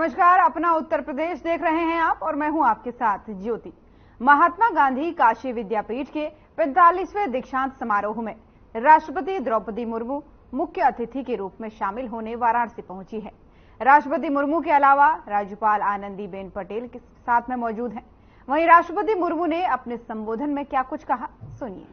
नमस्कार, अपना उत्तर प्रदेश देख रहे हैं आप और मैं हूं आपके साथ ज्योति। महात्मा गांधी काशी विद्यापीठ के 45वें दीक्षांत समारोह में राष्ट्रपति द्रौपदी मुर्मू मुख्य अतिथि के रूप में शामिल होने वाराणसी पहुंची है। राष्ट्रपति मुर्मू के अलावा राज्यपाल आनंदीबेन पटेल के साथ में मौजूद हैं। वहीं राष्ट्रपति मुर्मू ने अपने संबोधन में क्या कुछ कहा, सुनिए।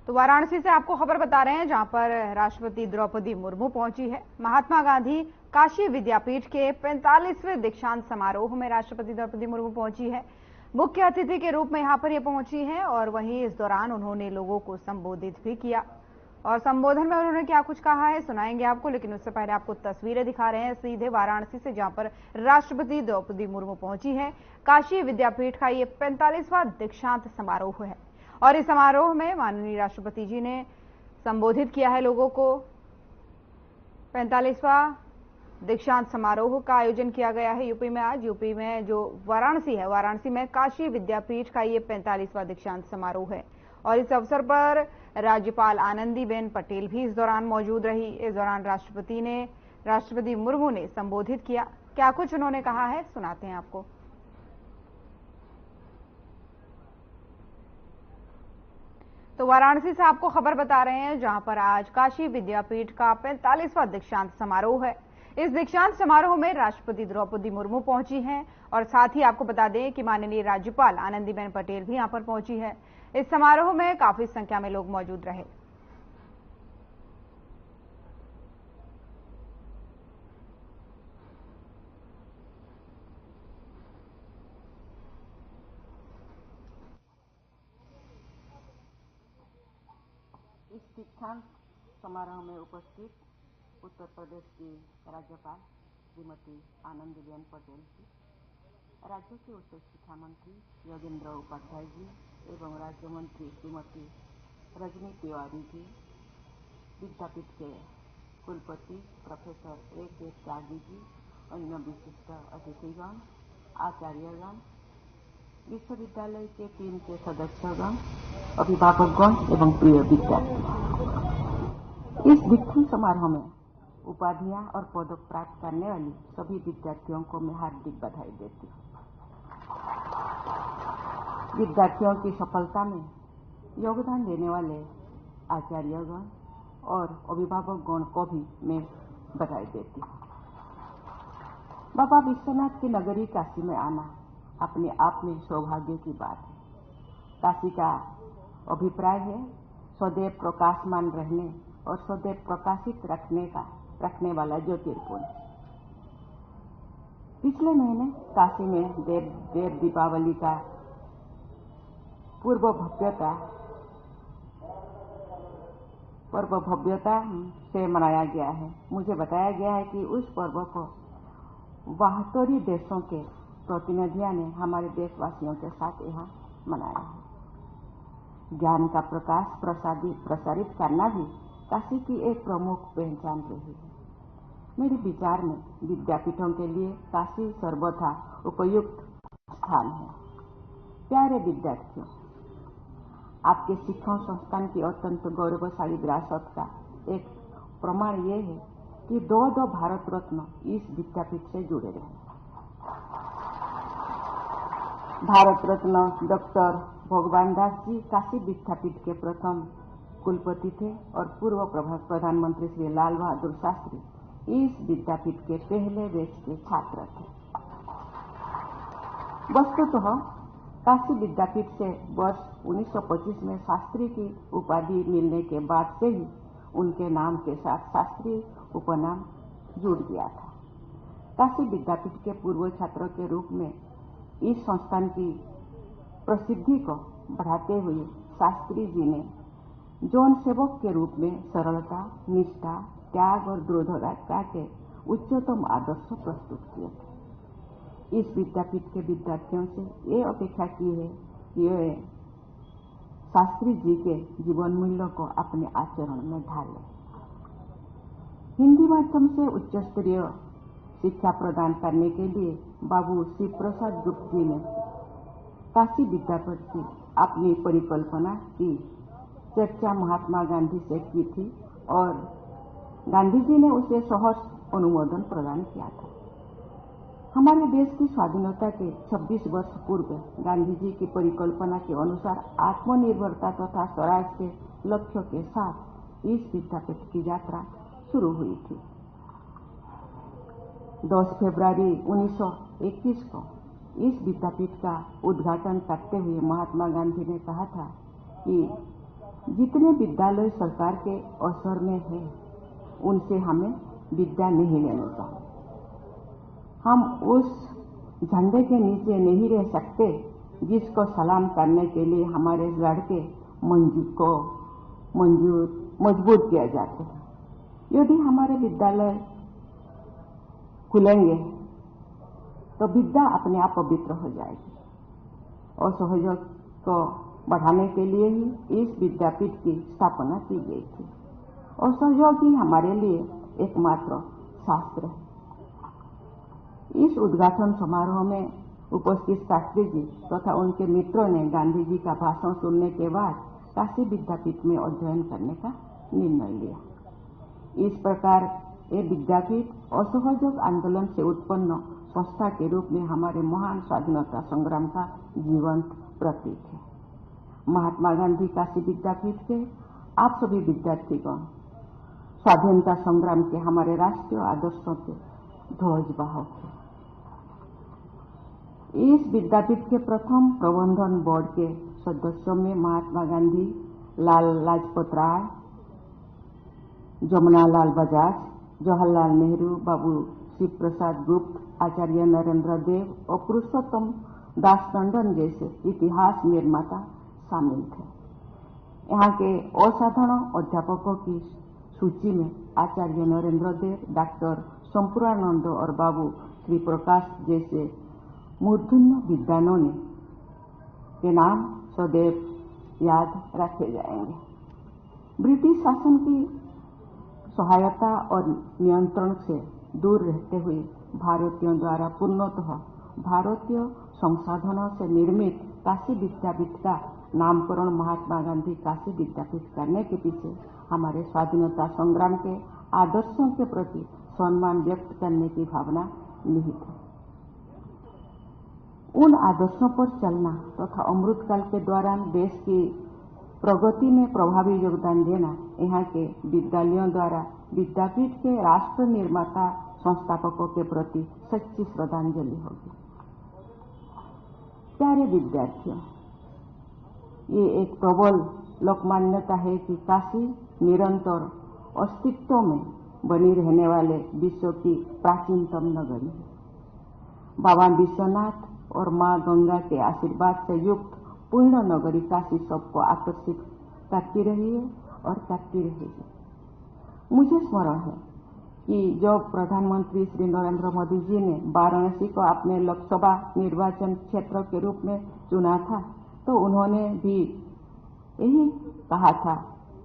तो वाराणसी से आपको खबर बता रहे हैं, जहां पर राष्ट्रपति द्रौपदी मुर्मू पहुंची है। महात्मा गांधी काशी विद्यापीठ के 45वें दीक्षांत समारोह में राष्ट्रपति द्रौपदी मुर्मू पहुंची है। मुख्य अतिथि के रूप में यहां पर ये पहुंची है और वहीं इस दौरान उन्होंने लोगों को संबोधित भी किया और संबोधन में उन्होंने क्या कुछ कहा है सुनाएंगे आपको, लेकिन उससे पहले आपको तस्वीरें दिखा रहे हैं सीधे वाराणसी से, जहां पर राष्ट्रपति द्रौपदी मुर्मू पहुंची है। काशी विद्यापीठ का ये 45वां दीक्षांत समारोह है और इस समारोह में माननीय राष्ट्रपति जी ने संबोधित किया है लोगों को। 45वां दीक्षांत समारोह का आयोजन किया गया है यूपी में। आज यूपी में जो वाराणसी है, वाराणसी में काशी विद्यापीठ का ये 45वां दीक्षांत समारोह है और इस अवसर पर राज्यपाल आनंदीबेन पटेल भी इस दौरान मौजूद रही। इस दौरान राष्ट्रपति मुर्मू ने संबोधित किया। क्या कुछ उन्होंने कहा है सुनाते हैं आपको। तो वाराणसी से आपको खबर बता रहे हैं, जहां पर आज काशी विद्यापीठ का 45वां दीक्षांत समारोह है। इस दीक्षांत समारोह में राष्ट्रपति द्रौपदी मुर्मू पहुंची हैं और साथ ही आपको बता दें कि माननीय राज्यपाल आनंदीबेन पटेल भी यहां पर पहुंची है। इस समारोह में काफी संख्या में लोग मौजूद रहे। इस दीक्षांत समारोह में उपस्थित उत्तर प्रदेश की राज्यपाल श्रीमती आनंदीबेन पटेल जी, राज्य के उच्च शिक्षा मंत्री योगेंद्र उपाध्याय जी एवं राज्य मंत्री श्रीमती रजनी तिवारी जी, विद्यापीठ के कुलपति प्रोफेसर ए.के. त्यागी जी, अन्य विशिष्ट अतिथिगण, आचार्यगण, विश्वविद्यालय के टीम के सदस्यगण, अभिभावकगण एवं प्रिय विद्यार्थी, इस दीक्षांत समारोह में उपाधियां और पदक प्राप्त करने वाली सभी विद्यार्थियों को मैं हार्दिक बधाई देती हूँ। विद्यार्थियों की सफलता में योगदान देने वाले आचार्यगण और अभिभावकगण को भी मैं बधाई देती हूँ। बाबा विश्वनाथ की नगरी काशी में आना अपने आप में सौभाग्य की बात है। काशी का अभिप्राय है सदैव प्रकाशमान रहने और सदैव प्रकाशित रखने वाला ज्योतिर्पुंज। पिछले महीने काशी में देव दीपावली का पर्व भव्यता से मनाया गया है। मुझे बताया गया है कि उस पर्व को 72 देशों के प्रतिनिधियों ने हमारे देशवासियों के साथ यहाँ मनाया है। ज्ञान का प्रकाश प्रसारित करना भी काशी की एक प्रमुख पहचान रही है। मेरे विचार में विद्यापीठों के लिए काशी सर्वथा उपयुक्त स्थान है। प्यारे विद्यार्थियों, आपके शिक्षण संस्थान की अत्यंत गौरवशाली विरासत का एक प्रमाण ये है कि दो भारत रत्न इस विद्यापीठ से जुड़े रहे। भारत रत्न डॉक्टर भगवान दास जी काशी विद्यापीठ के प्रथम कुलपति थे और पूर्व प्रधानमंत्री श्री लाल बहादुर शास्त्री इस विद्यापीठ के पहले बैच के छात्र थे। वस्तुतः काशी विद्यापीठ से वर्ष 1925 में शास्त्री की उपाधि मिलने के बाद से ही उनके नाम के साथ शास्त्री उपनाम जुड़ गया था। काशी विद्यापीठ के पूर्व छात्रों के रूप में इस संस्थान की प्रसिद्धि को बढ़ाते हुए शास्त्री जी ने जौन सेवक के रूप में सरलता, निष्ठा, त्याग और दृढ़ता के उच्चतम आदर्श प्रस्तुत किए थे। इस विद्यापीठ के विद्यार्थियों से ये अपेक्षा की है कि वे शास्त्री जी के जीवन मूल्यों को अपने आचरण में ढालें। हिंदी माध्यम से उच्च स्तरीय शिक्षा प्रदान करने के लिए बाबू शिव प्रसाद गुप्त जी ने काशी विद्यापीठ की अपनी परिकल्पना की चर्चा महात्मा गांधी से की थी और गांधी जी ने उसे सहर्ष अनुमोदन प्रदान किया था। हमारे देश की स्वाधीनता के 26 वर्ष पूर्व गांधी जी की परिकल्पना के अनुसार आत्मनिर्भरता तथा स्वराज के लक्ष्य के साथ इस विद्यापीठ की यात्रा शुरू हुई थी। 10 फरवरी 1921 को इस विद्यापीठ का उद्घाटन करते हुए महात्मा गांधी ने कहा था कि जितने विद्यालय सरकार के असर में हैं, उनसे हमें विद्या नहीं लेनी चाहिए। हम उस झंडे के नीचे नहीं रह सकते जिसको सलाम करने के लिए हमारे लड़के मजबूत किया जाते हैं। यदि हमारे विद्यालय खुलेंगे तो विद्या अपने आप पवित्र हो जाएगी और सहयोग को बढ़ाने के लिए ही इस विद्यापीठ की स्थापना की गई थी और सहयोग ही हमारे लिए एकमात्र शास्त्र है। इस उद्घाटन समारोह में उपस्थित शास्त्री जी तथा उनके मित्रों ने गांधी जी का भाषण सुनने के बाद काशी विद्यापीठ में अध्ययन करने का निर्णय लिया। इस प्रकार ये विद्यापीठ असहयोग आंदोलन से उत्पन्न संस्था के रूप में हमारे महान स्वाधीनता संग्राम का जीवंत प्रतीक है। महात्मा गांधी काशी विद्यापीठ के आप सभी विद्यार्थीगण स्वाधीनता संग्राम के हमारे राष्ट्रीय आदर्शों के ध्वजवाहक हैं। इस विद्यापीठ के प्रथम प्रबंधन बोर्ड के सदस्यों में महात्मा गांधी, लाल लाजपत राय, जमुनालाल बजाज, जवाहरलाल नेहरू, बाबू शिव प्रसाद गुप्त, आचार्य नरेंद्र देव और पुरुषोत्तम दास टंडन जैसे इतिहास निर्माता शामिल थे। यहाँ के असाधारण अध्यापकों की सूची में आचार्य नरेंद्र देव, डॉक्टर संपूर्णानंद और बाबू श्री प्रकाश जैसे मूर्धन्य विद्वानों के नाम सदैव याद रखे जाएंगे। ब्रिटिश शासन की सहायता और नियंत्रण से दूर रहते हुए भारतीयों द्वारा पूर्णतः भारतीय संसाधनों से निर्मित काशी विद्यापीठ का नामकरण महात्मा गांधी काशी विद्यापीठ करने के पीछे हमारे स्वाधीनता संग्राम के आदर्शों के प्रति सम्मान व्यक्त करने की भावना निहित है। उन आदर्शों पर चलना तथा अमृतकाल के दौरान देश की प्रगति में प्रभावी योगदान देना यहाँ के विद्यालयों द्वारा विद्यापीठ के राष्ट्र निर्माता संस्थापकों के प्रति सच्ची श्रद्धांजलि होगी। प्यारे विद्यार्थियों, ये एक प्रबल लोकमान्यता है कि काशी निरंतर अस्तित्व में बनी रहने वाले विश्व की प्राचीनतम नगरी है। बाबा विश्वनाथ और मां गंगा के आशीर्वाद से युक्त पूर्ण नगरी काशी सबको आकर्षित करती रही है और करती रहेगी। मुझे स्मरण है कि जब प्रधानमंत्री श्री नरेंद्र मोदी जी ने वाराणसी को अपने लोकसभा निर्वाचन क्षेत्र के रूप में चुना था, तो उन्होंने भी यही कहा था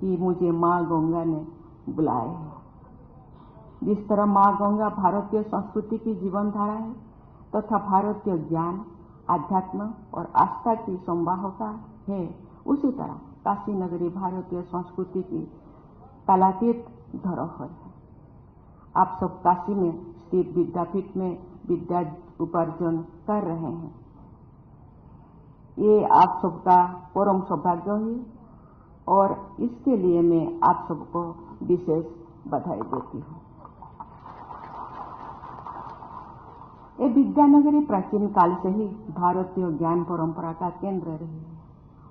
कि मुझे मां गंगा ने बुलाया है। जिस तरह मां गंगा भारतीय संस्कृति की जीवन धारा है तथा भारतीय ज्ञान, आध्यात्म और आस्था की संवाहका है, उसी तरह काशी नगरी भारतीय संस्कृति की कलातीत धरोहर है। आप सब काशी में स्थित विद्यापीठ में विद्या उपार्जन कर रहे हैं। ये आप सबका परम सौभाग्य है और इसके लिए मैं आप सबको विशेष बधाई देती हूँ। ये विद्यानगरी प्राचीन काल से ही भारतीय ज्ञान परंपरा का केंद्र रही है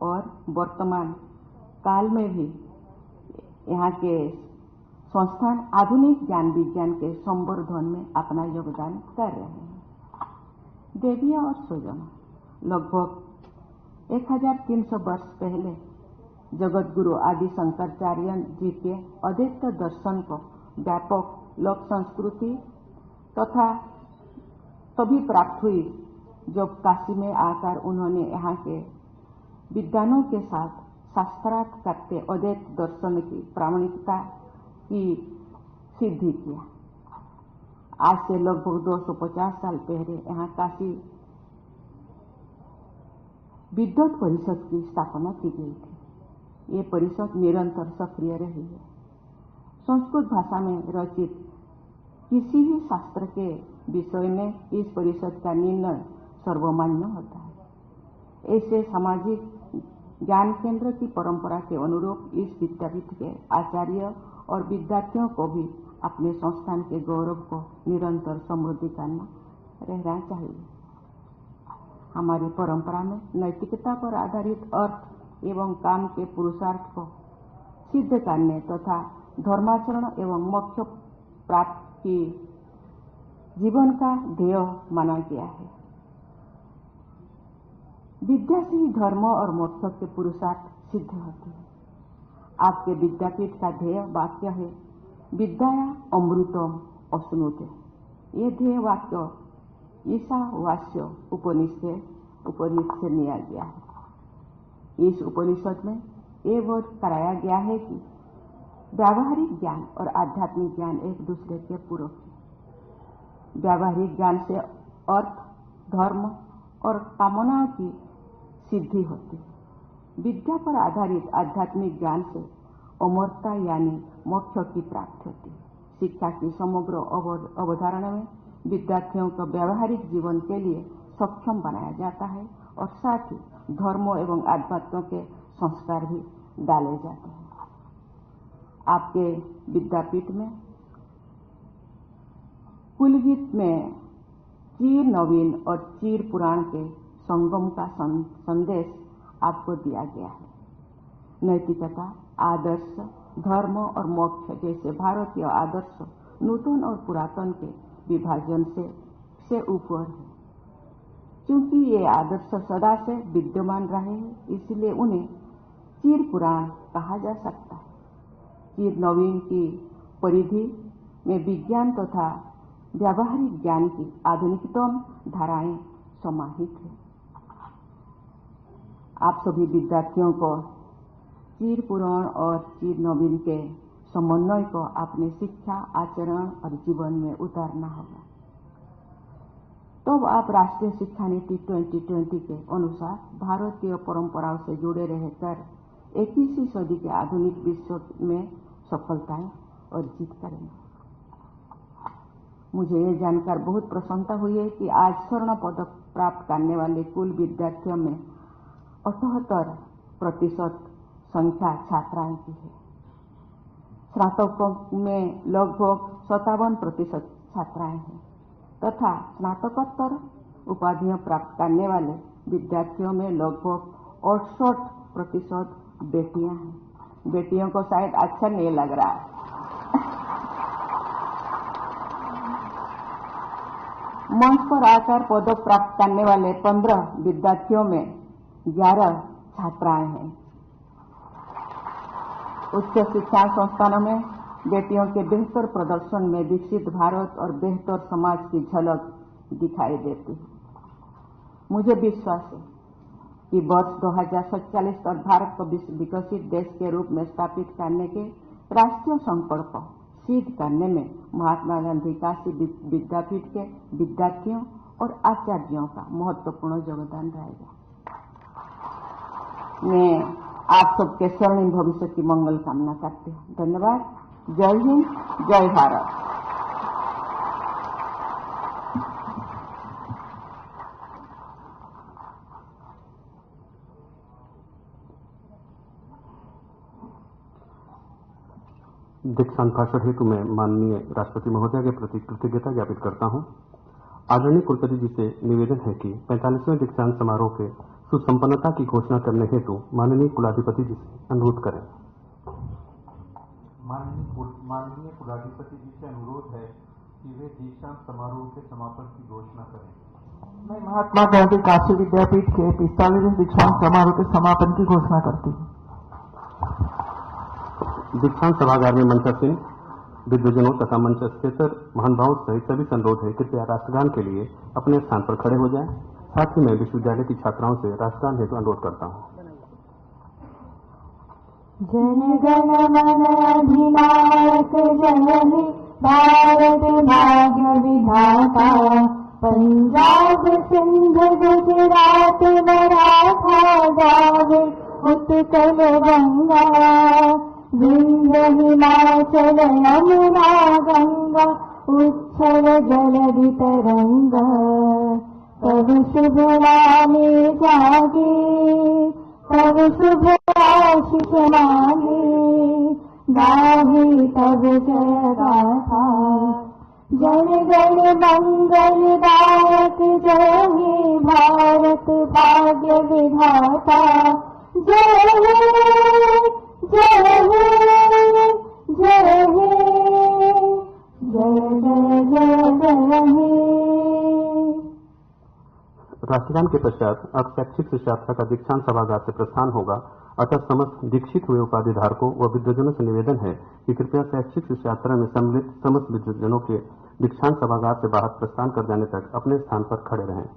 और वर्तमान काल में भी यहाँ के संस्थान आधुनिक ज्ञान विज्ञान के संवर्धन में अपना योगदान कर रहे हैं। देविया और स्वजन लगभग 1300 वर्ष पहले जगत गुरु आदि शंकराचार्य जी के अद्वैत दर्शन को व्यापक लोक संस्कृति तथा तभी प्राप्त हुई जब काशी में आकर उन्होंने यहाँ के विद्वानों के साथ शास्त्रार्थ करते अद्वैत दर्शन की प्रामाणिकता की सिद्धि किया। आज से लगभग 250 साल पहले यहाँ काशी विद्वत परिषद की स्थापना की गई थी। ये परिषद निरंतर सक्रिय रही है। संस्कृत भाषा में रचित किसी भी शास्त्र के विषय में इस परिषद का निर्णय सर्वमान्य होता है। ऐसे सामाजिक ज्ञान केंद्र की परंपरा के अनुरूप इस विद्यापीठ के आचार्य और विद्यार्थियों को भी अपने संस्थान के गौरव को निरंतर समृद्धि करना रहना चाहिए। हमारी परंपरा में नैतिकता पर आधारित अर्थ एवं काम के पुरुषार्थ को सिद्ध करने तथा धर्माचरण एवं मोक्ष प्राप्ति की जीवन का ध्येय माना गया है। विद्या से ही धर्म और मोक्ष के पुरुषार्थ सिद्ध होते हैं। आपके विद्यापीठ का ध्येय वाक्य है विद्याया अमृतम अश्नुते। ये ध्येय वाक्य ईशावास्य उपनिषद से लिया गया है। इस उपनिषद में ये बोध कराया गया है कि व्यावहारिक ज्ञान और आध्यात्मिक ज्ञान एक दूसरे के पूरक है। व्यावहारिक ज्ञान से अर्थ, धर्म और कामनाओं की सिद्धि होती है। विद्या पर आधारित आध्यात्मिक ज्ञान से अमरता यानी मोक्ष की प्राप्ति होती है। शिक्षा की समग्र अवधारणा में विद्यार्थियों को व्यावहारिक जीवन के लिए सक्षम बनाया जाता है और साथ ही धर्म एवं आध्यात्म के संस्कार भी डाले जाते हैं। आपके विद्यापीठ में कुलगीत में चीर नवीन और चीर पुराण के संगम का संदेश आपको दिया गया है। नैतिकता, आदर्श, धर्म और मोक्ष जैसे भारतीय आदर्श नूतन और पुरातन के विभाजन से ऊपर है। क्योंकि ये आदर्श सदा से विद्यमान रहे हैं, इसलिए उन्हें चीर पुराण कहा जा सकता है। चीर नवीन की परिधि में विज्ञान तथा व्यावहारिक ज्ञान की आधुनिकतम धाराएं समाहित है। आप सभी विद्यार्थियों को चीर पुराण और चीर नवीन के समन्वय को अपने शिक्षा, आचरण और जीवन में उतारना होगा। तो आप राष्ट्रीय शिक्षा नीति 2020 के अनुसार भारतीय परंपराओं से जुड़े रहकर 21वीं सदी के आधुनिक विश्व में सफलताएं अर्जित करेंगे। मुझे ये जानकर बहुत प्रसन्नता हुई है कि आज स्वर्ण पदक प्राप्त करने वाले कुल विद्यार्थियों में 78% संख्या छात्राएं की है। स्नातकों में लगभग 57% छात्राएं हैं तथा स्नातकोत्तर उपाधियां प्राप्त करने वाले विद्यार्थियों में लगभग 68% बेटियां हैं। बेटियों को शायद अच्छा नहीं लग रहा है। मंच पर आकर पदक प्राप्त करने वाले 15 विद्यार्थियों में 11 छात्राएं हैं। उच्च शिक्षा संस्थानों में बेटियों के बेहतर प्रदर्शन में विकसित भारत और बेहतर समाज की झलक दिखाई देती है। मुझे विश्वास है कि वर्ष 2047 तक भारत को विकसित देश के रूप में स्थापित करने के राष्ट्रीय संकल्प को सिद्ध करने में महात्मा गांधी काशी विद्यापीठ के विद्यार्थियों और आचार्यों का महत्वपूर्ण योगदान रहेगा। मैं आप सबके स्वर्णिम भविष्य की मंगल कामना करती हूँ। धन्यवाद। जय हिंद, जय भारत। दीक्षांत भाषण हेतु मैं माननीय राष्ट्रपति महोदय के प्रति कृतज्ञता ज्ञापित करता हूं। आदरणीय कुलपति जी से निवेदन है कि 45वें दीक्षांत समारोह के सुसंपन्नता की घोषणा करने हेतु माननीय कुलाधिपति जी से अनुरोध करें। माननीय कुलाधिपति जी से अनुरोध है कि वे दीक्षांत समारोह के समापन की घोषणा करें। मैं महात्मा गांधी काशी विद्यापीठ के 45वें दीक्षांत समारोह के समापन की घोषणा करती हूँ। दीक्षांत सभागार में मंचासीन विद्वजनों तथा मंचस्थितर महानुभावों सहित सभी से अनुरोध है कृपया राष्ट्रगान के लिए अपने स्थान पर खड़े हो जाएं। साथ ही मैं विश्वविद्यालय की छात्राओं से राष्ट्रगान हेतु अनुरोध करता हूँ। जन गण मन अधिनायक जननी भारत भाग्य विधाता, पंजाब सिंध गुजरात मराठा गावे उत्कल गंगा, विंध्य हिमाचल यमुना गंगा, उच्छल जलधि तरंगा, तब शुभ नामे जागे, तब शुभ आशीष मांगे, गाहे तब जय गाथा, जन गण मंगलदायक जय हे भारत भाग्य विधाता, जय हे जय हे जय हे जय जय जय जय हे। राष्ट्रगान के पश्चात अब शैक्षिक शिक्षार्था का दीक्षांत सभागार से प्रस्थान होगा। अतः समस्त दीक्षित हुए उपाधिधारकों व विद्वजनों से निवेदन है कि कृपया शैक्षिक शिक्षायात्रा में सम्मिलित समस्त विद्वजनों के दीक्षांत सभागार से बाहर प्रस्थान कर जाने तक अपने स्थान पर खड़े रहें।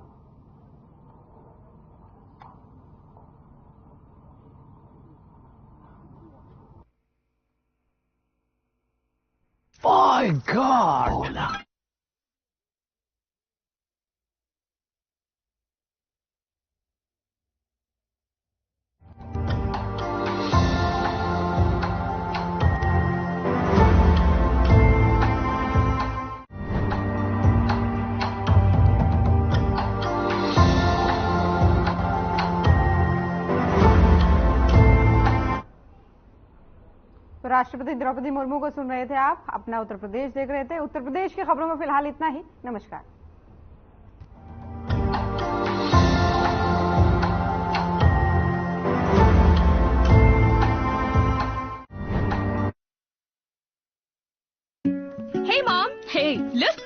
My God! तो राष्ट्रपति द्रौपदी मुर्मू को सुन रहे थे आप, अपना उत्तर प्रदेश देख रहे थे। उत्तर प्रदेश की खबरों में फिलहाल इतना ही। नमस्कार। Hey mom, hey, look.